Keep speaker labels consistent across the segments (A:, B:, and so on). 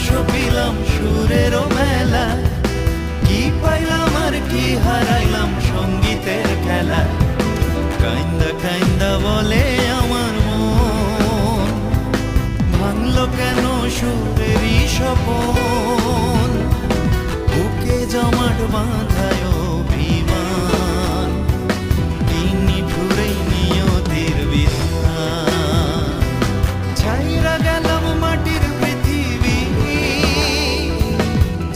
A: সপিলাম সুরেরও মেলা, কি পাইলাম আর কি হারাইলাম সঙ্গীতের খেলা। কাইন্দা কাইন্দা বলে আমার মন, ভাঙলো কেন সুরেরই স্বপন, বুকে জমাট বাঁধায় অভিমান, তিনি ঠুরেই নিয়তির বিধান। ছাইরা গেলাম মাটির পৃথিবী,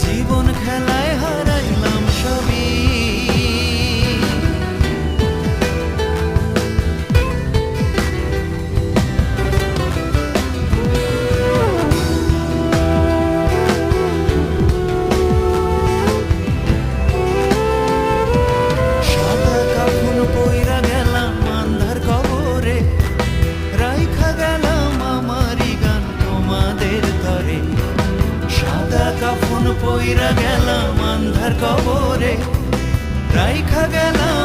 A: জীবন খেলায় হারাইলাম সবই। সাদা কাফন পইরা গেলাম আন্ধার কবরে, রাইখা গেলাম আমারই গান তোমাদের তরে। সাদা কাফন পইরা গেলাম আন্ধার কবরে, রাইখা গেলাম